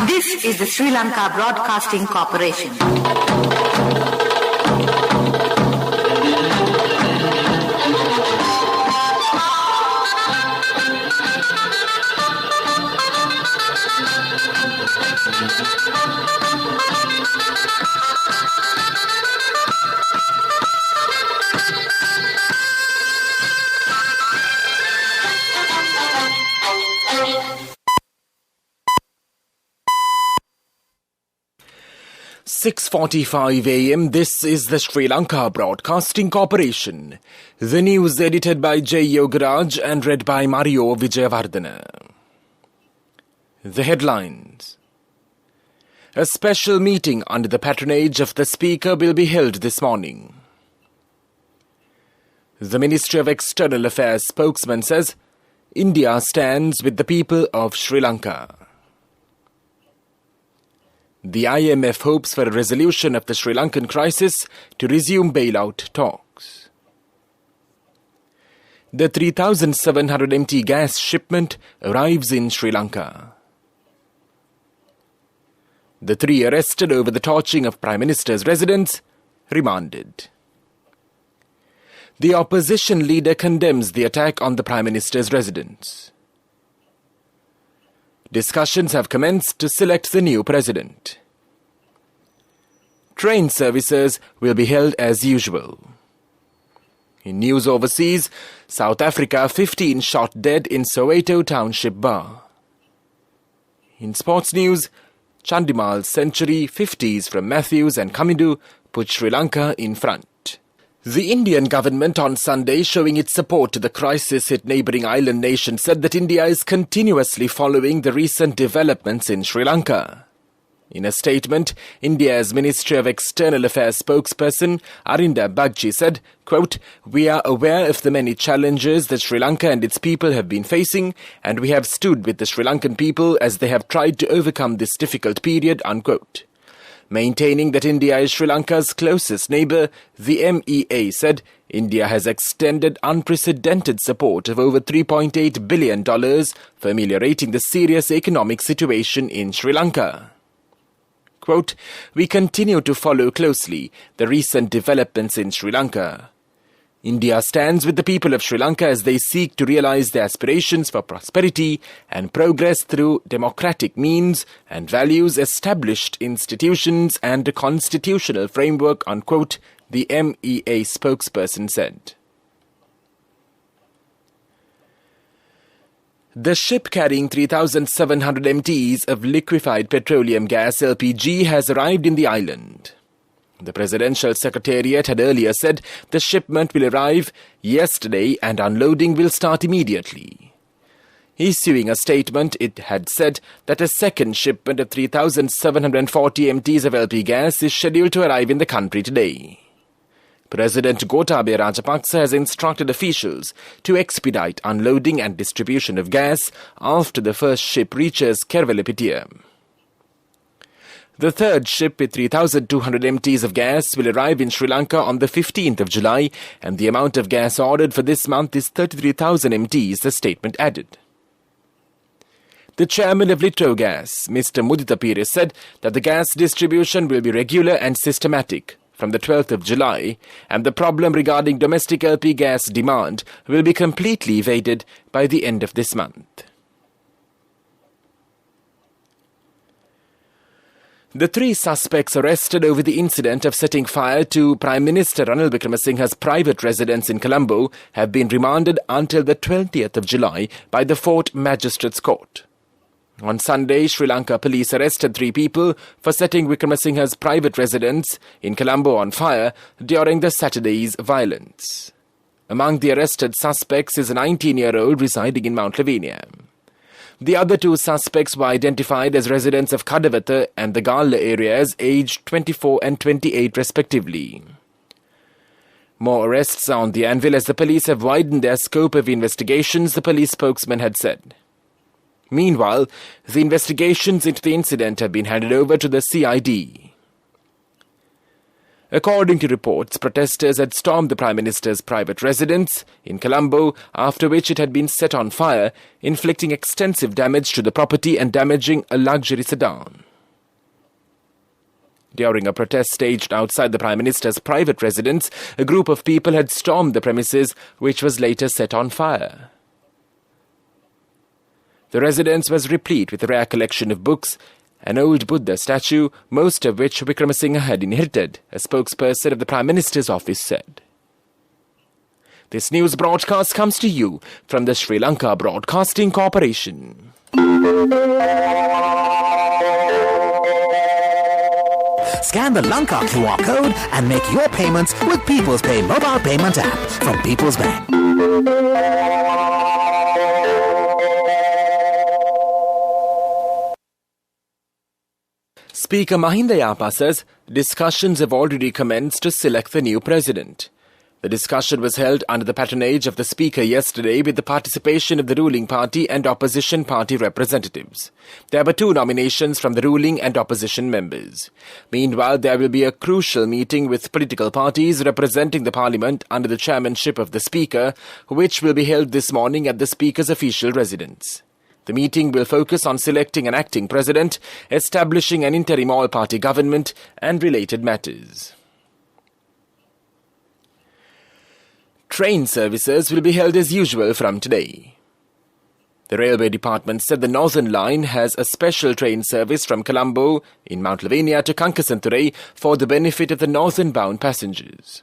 This is the Sri Lanka Broadcasting Corporation. "6:45 a.m. This is the Sri Lanka Broadcasting Corporation. The news edited by J. Yogaraj and read by Mario Vijayavardhana. The headlines. A special meeting under the patronage of the Speaker will be held this morning. The Ministry of External Affairs spokesman says, India stands with the people of Sri Lanka. The IMF hopes for a resolution of the Sri Lankan crisis to resume bailout talks. The 3,700 MT gas shipment arrives in Sri Lanka. The 3 arrested over the torching of Prime Minister's residence remanded. The opposition leader condemns the attack on the Prime Minister's residence. Discussions have commenced to select the new president. Train services will be held as usual. In news overseas, South Africa 15 shot dead in Soweto Township bar. In sports news, Chandimal's century 50s from Matthews and Kamindu put Sri Lanka in front. The Indian government on Sunday, showing its support to the crisis-hit neighbouring island nation, said that India is continuously following the recent developments in Sri Lanka. In a statement, India's Ministry of External Affairs spokesperson Arinda Bagchi said, quote, "We are aware of the many challenges that Sri Lanka and its people have been facing, and we have stood with the Sri Lankan people as they have tried to overcome this difficult period," unquote. Maintaining that India is Sri Lanka's closest neighbour, the MEA said India has extended unprecedented support of over $3.8 billion for ameliorating the serious economic situation in Sri Lanka. Quote, "We continue to follow closely the recent developments in Sri Lanka. India stands with the people of Sri Lanka as they seek to realize their aspirations for prosperity and progress through democratic means and values established institutions and a constitutional framework," unquote, the MEA spokesperson said. The ship carrying 3,700 MTs of liquefied petroleum gas LPG has arrived in the island. The Presidential Secretariat had earlier said the shipment will arrive yesterday and unloading will start immediately. Issuing a statement, it had said that a second shipment of 3,740 MTs of LP gas is scheduled to arrive in the country today. President Gotabaya Rajapaksa has instructed officials to expedite unloading and distribution of gas after the first ship reaches Kervelepitiya. The third ship with 3,200 MTs of gas will arrive in Sri Lanka on the 15th of July, and the amount of gas ordered for this month is 33,000 MTs, the statement added. The chairman of Litrogas, Mr. Mudita Pires, said that the gas distribution will be regular and systematic from the 12th of July, and the problem regarding domestic LP gas demand will be completely evaded by the end of this month. The 3 suspects arrested over the incident of setting fire to Prime Minister Ranil Wickremesinghe's private residence in Colombo have been remanded until the 20th of July by the Fort Magistrates Court. On Sunday, Sri Lanka police arrested 3 people for setting Wickremesinghe's private residence in Colombo on fire during the Saturday's violence. Among the arrested suspects is a 19-year-old residing in Mount Lavinia. The other 2 suspects were identified as residents of Kadawatha and the Galla areas, aged 24 and 28 respectively. More arrests are on the anvil as the police have widened their scope of investigations, the police spokesman had said. Meanwhile, the investigations into the incident have been handed over to the CID. According to reports, protesters had stormed the Prime Minister's private residence in Colombo, after which it had been set on fire, inflicting extensive damage to the property and damaging a luxury sedan. During a protest staged outside the Prime Minister's private residence, a group of people had stormed the premises, which was later set on fire. The residence was replete with a rare collection of books, an old Buddha statue, most of which Wickramasinghe had inherited, a spokesperson of the Prime Minister's office said. This news broadcast comes to you from the Sri Lanka Broadcasting Corporation. Scan the Lanka QR code and make your payments with People's Pay mobile payment app from People's Bank. Speaker Mahinda Yapa says discussions have already commenced to select the new president. The discussion was held under the patronage of the Speaker yesterday with the participation of the ruling party and opposition party representatives. There were 2 nominations from the ruling and opposition members. Meanwhile, there will be a crucial meeting with political parties representing the parliament under the chairmanship of the Speaker, which will be held this morning at the Speaker's official residence. The meeting will focus on selecting an acting president, establishing an interim all-party government, and related matters. Train services will be held as usual from today. The Railway Department said the Northern Line has a special train service from Colombo in Mount Lavinia to Kankasanture for the benefit of the northern-bound passengers.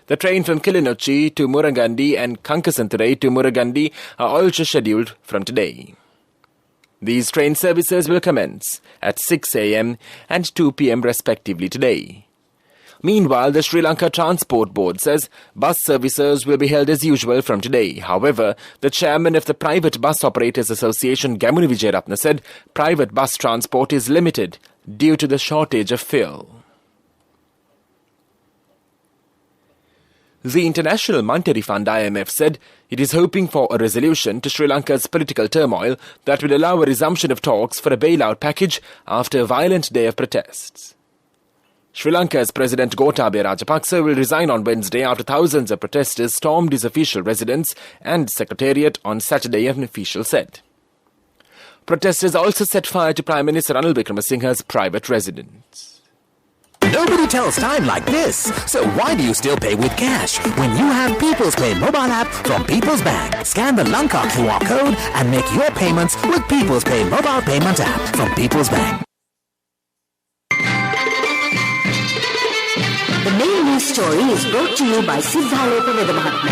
The train from Kilinochchi to Murangandi and Kankasanture to Murangandi are also scheduled from today. These train services will commence at 6 a.m. and 2 p.m. respectively today. Meanwhile, the Sri Lanka Transport Board says bus services will be held as usual from today. However, the chairman of the Private Bus Operators Association, Gamuni Vijayaratne, said private bus transport is limited due to the shortage of fuel. The International Monetary Fund IMF said it is hoping for a resolution to Sri Lanka's political turmoil that will allow a resumption of talks for a bailout package after a violent day of protests. Sri Lanka's President Gotabaya Rajapaksa will resign on Wednesday after thousands of protesters stormed his official residence and secretariat on Saturday, an official said. Protesters also set fire to Prime Minister Ranil Wickramasinghe's private residence. Nobody tells time like this, so why do you still pay with cash when you have People's Pay mobile app from People's Bank? Scan the Lanka QR code and make your payments with People's Pay mobile payment app from People's Bank. The main news story is brought to you by Siddhaloka Vedamahatma.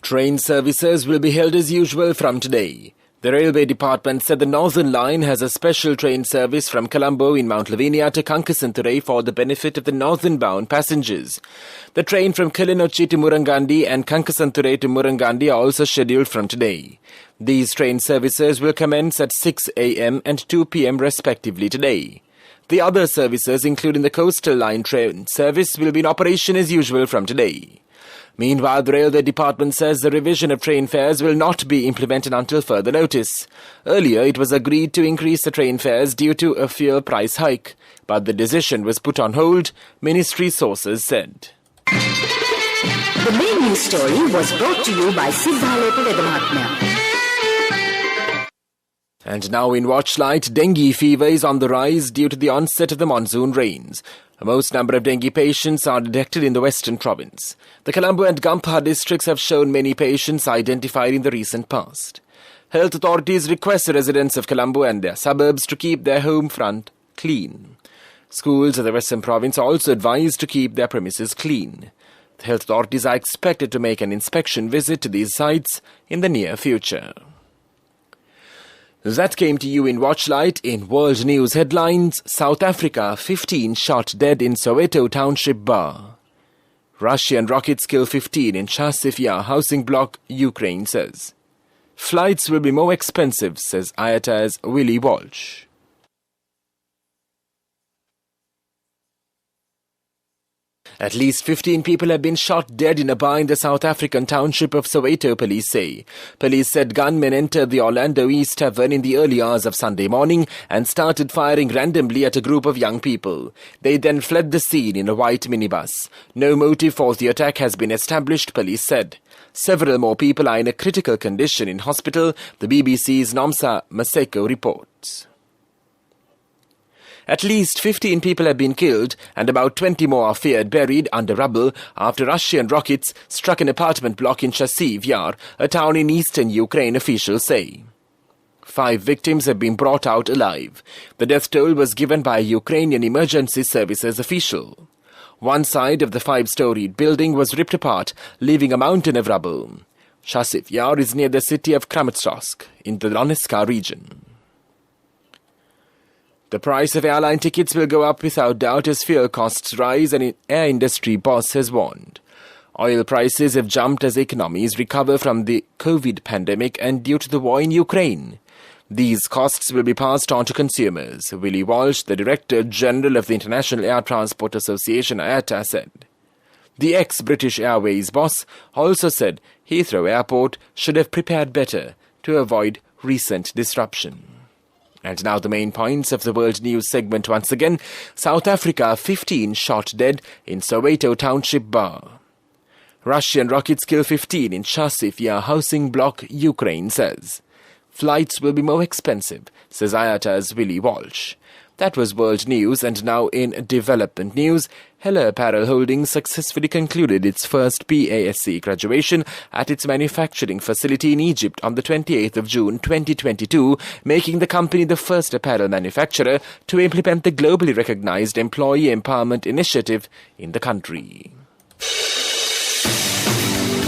Train services will be held as usual from today. The Railway Department said the Northern Line has a special train service from Colombo in Mount Lavinia to Kankasanture for the benefit of the northern-bound passengers. The train from Kilinochchi to Murangandi and Kankasanture to Murangandi are also scheduled from today. These train services will commence at 6 a.m. and 2 p.m. respectively today. The other services, including the Coastal Line train service, will be in operation as usual from today. Meanwhile, the Railway Department says the revision of train fares will not be implemented until further notice. Earlier, it was agreed to increase the train fares due to a fuel price hike, but the decision was put on hold, ministry sources said. The main news story was brought to you by Siddhaloka Vedamahatma. And now in Watchlight, dengue fever is on the rise due to the onset of the monsoon rains. A most number of dengue patients are detected in the western province. The Colombo and Gampaha districts have shown many patients identified in the recent past. Health authorities request the residents of Colombo and their suburbs to keep their home front clean. Schools of the western province are also advised to keep their premises clean. The health authorities are expected to make an inspection visit to these sites in the near future. That came to you in Watchlight. In world news headlines, South Africa, 15 shot dead in Soweto Township bar. Russian rockets kill 15 in Chasiv Yar housing block, Ukraine says. Flights will be more expensive, says IATA's Willie Walsh. At least 15 people have been shot dead in a bar in the South African township of Soweto, police say. Police said gunmen entered the Orlando East Tavern in the early hours of Sunday morning and started firing randomly at a group of young people. They then fled the scene in a white minibus. No motive for the attack has been established, police said. Several more people are in a critical condition in hospital, the BBC's Nomsa Maseko reports. At least 15 people have been killed and about 20 more are feared buried under rubble after Russian rockets struck an apartment block in Chasiv Yar, a town in eastern Ukraine, officials say. 5 victims have been brought out alive. The death toll was given by a Ukrainian emergency services official. One side of the 5-storied building was ripped apart, leaving a mountain of rubble. Chasiv Yar is near the city of Kramatorsk in the Donetsk region. The price of airline tickets will go up without doubt as fuel costs rise, and an air industry boss has warned. Oil prices have jumped as economies recover from the COVID pandemic and due to the war in Ukraine. These costs will be passed on to consumers, Willie Walsh, the Director General of the International Air Transport Association, IATA, said. The ex-British Airways boss also said Heathrow Airport should have prepared better to avoid recent disruption. And now the main points of the world news segment once again. South Africa, 15 shot dead in Soweto township bar. Russian rockets kill 15 in Chasiv Yar housing block, Ukraine says. Flights will be more expensive, says IATA's Willie Walsh. That was world news, and now in development news, Heller Apparel Holdings successfully concluded its first PASC graduation at its manufacturing facility in Egypt on the 28th of June 2022, making the company the first apparel manufacturer to implement the globally recognized employee empowerment initiative in the country.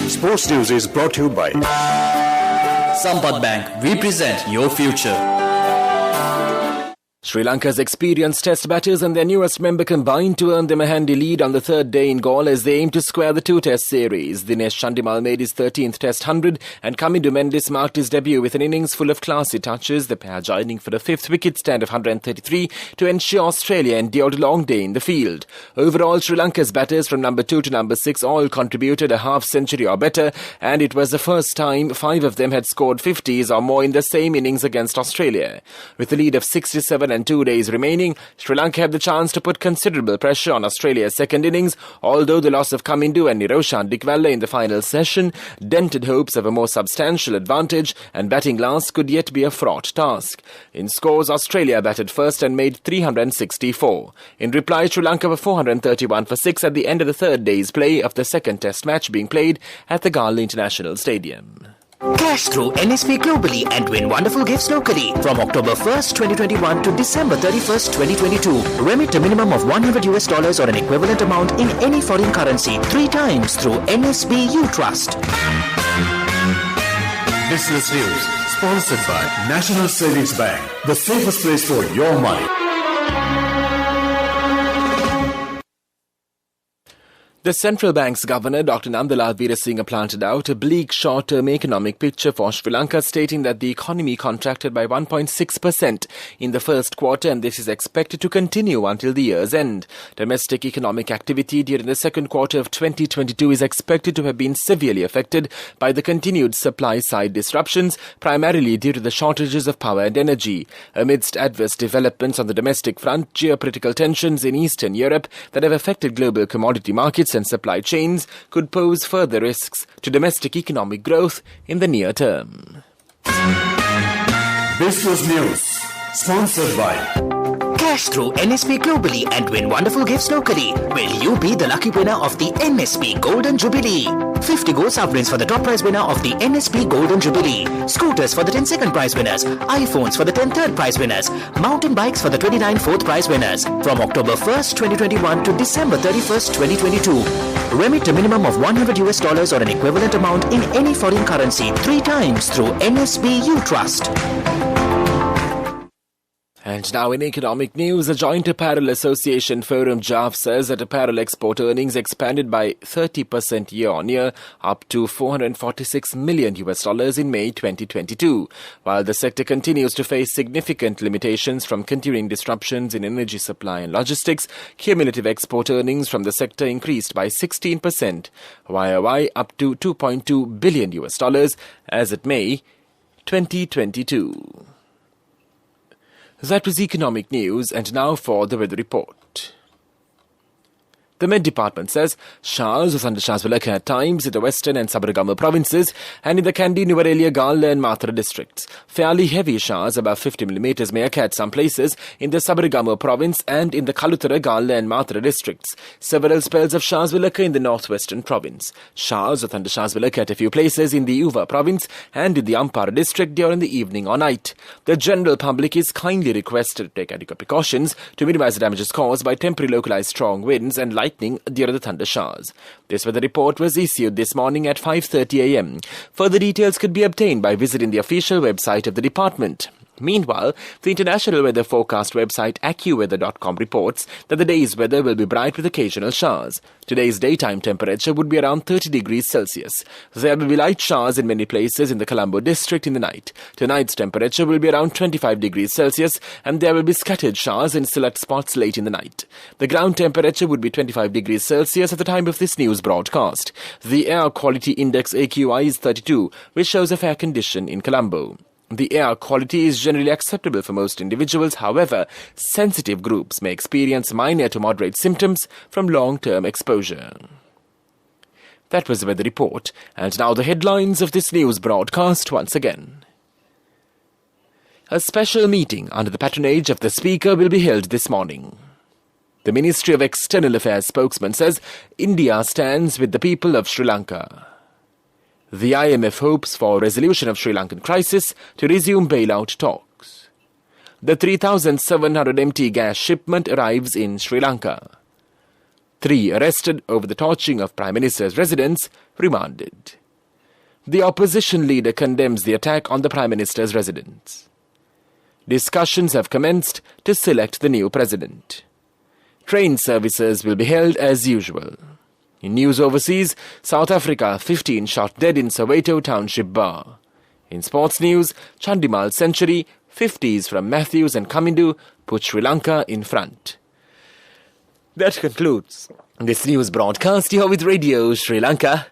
Sports News is brought to you by Sampath Bank. We present your future. Sri Lanka's experienced test batters and their newest member combined to earn them a handy lead on the third day in Galle as they aim to square the 2-test series. Dinesh Chandimal made his 13th test 100 and Kamindu Mendes marked his debut with an innings full of classy touches, the pair joining for the 5th wicket stand of 133 to ensure Australia endured a long day in the field. Overall, Sri Lanka's batters from number 2 to number 6 all contributed a half-century or better, and it was the first time 5 of them had scored 50s or more in the same innings against Australia. With a lead of 67 and 2 days remaining, Sri Lanka had the chance to put considerable pressure on Australia's second innings, although the loss of Kamindu and Niroshan Dickwella in the final session dented hopes of a more substantial advantage, and batting last could yet be a fraught task. In scores, Australia batted first and made 364. In reply, Sri Lanka were 431 for 6 at the end of the third day's play of the second test match being played at the Galle International Stadium. Cash through NSP globally and win wonderful gifts locally. From October 1st, 2021 to December 31st, 2022. Remit a minimum of $100 or an equivalent amount in any foreign currency 3 times through NSB U Trust. Business News, sponsored by National Savings Bank, the safest place for your money. The central bank's governor, Dr. Nandalal Veerasinghe, planted out a bleak short-term economic picture for Sri Lanka, stating that the economy contracted by 1.6% in the first quarter, and this is expected to continue until the year's end. Domestic economic activity during the second quarter of 2022 is expected to have been severely affected by the continued supply-side disruptions, primarily due to the shortages of power and energy. Amidst adverse developments on the domestic front, geopolitical tensions in Eastern Europe that have affected global commodity markets and supply chains could pose further risks to domestic economic growth in the near term. Business News, sponsored by Cash through NSP globally and win wonderful gifts locally. Will you be the lucky winner of the NSP Golden Jubilee? 50 gold sovereigns for the top prize winner of the NSP Golden Jubilee. Scooters for the 10-second prize winners. iPhones for the 10 third prize winners. Mountain bikes for the 29 fourth prize winners. From October 1st, 2021 to December 31st, 2022. Remit a minimum of $100 or an equivalent amount in any foreign currency 3 times through NSB U Trust. And now in economic news, a joint apparel association forum JUL says that apparel export earnings expanded by 30% year-on-year, up to $446 million in May 2022. While the sector continues to face significant limitations from continuing disruptions in energy supply and logistics, cumulative export earnings from the sector increased by 16% YOY, up to $2.2 billion as at May 2022. That was economic news, and now for the weather report. The Met Department says showers or thundershowers will occur at times in the western and Sabaragamu provinces and in the Kandy, Nuwara, Gala and Mathura districts. Fairly heavy showers above 50 mm may occur at some places in the Sabaragamu province and in the Kalutara, Gala and Mathura districts. Several spells of showers will occur in the northwestern province. Showers or thundershowers will occur at a few places in the Uva province and in the Ampara district during the evening or night. The general public is kindly requested to take adequate precautions to minimize the damages caused by temporary localized strong winds and lightning during the thunder showers. This weather report was issued this morning at 5:30 a.m. Further details could be obtained by visiting the official website of the department. Meanwhile, the international weather forecast website AccuWeather.com reports that the day's weather will be bright with occasional showers. Today's daytime temperature would be around 30 degrees Celsius. There will be light showers in many places in the Colombo district in the night. Tonight's temperature will be around 25 degrees Celsius and there will be scattered showers in select spots late in the night. The ground temperature would be 25 degrees Celsius at the time of this news broadcast. The air quality index AQI is 32, which shows a fair condition in Colombo. The air quality is generally acceptable for most individuals. However, sensitive groups may experience minor to moderate symptoms from long-term exposure. That was the weather report, and now the headlines of this news broadcast once again. A special meeting under the patronage of the Speaker will be held this morning. The Ministry of External Affairs spokesman says India stands with the people of Sri Lanka. The IMF hopes for resolution of Sri Lankan crisis to resume bailout talks. The 3,700 MT gas shipment arrives in Sri Lanka. 3 arrested over the torching of Prime Minister's residence, remanded. The opposition leader condemns the attack on the Prime Minister's residence. Discussions have commenced to select the new president. Train services will be held as usual. In news overseas, South Africa 15 shot dead in Soweto Township bar. In sports news, Chandimal century, 50s from Matthews and Kamindu put Sri Lanka in front. That concludes this news broadcast here with Radio Sri Lanka.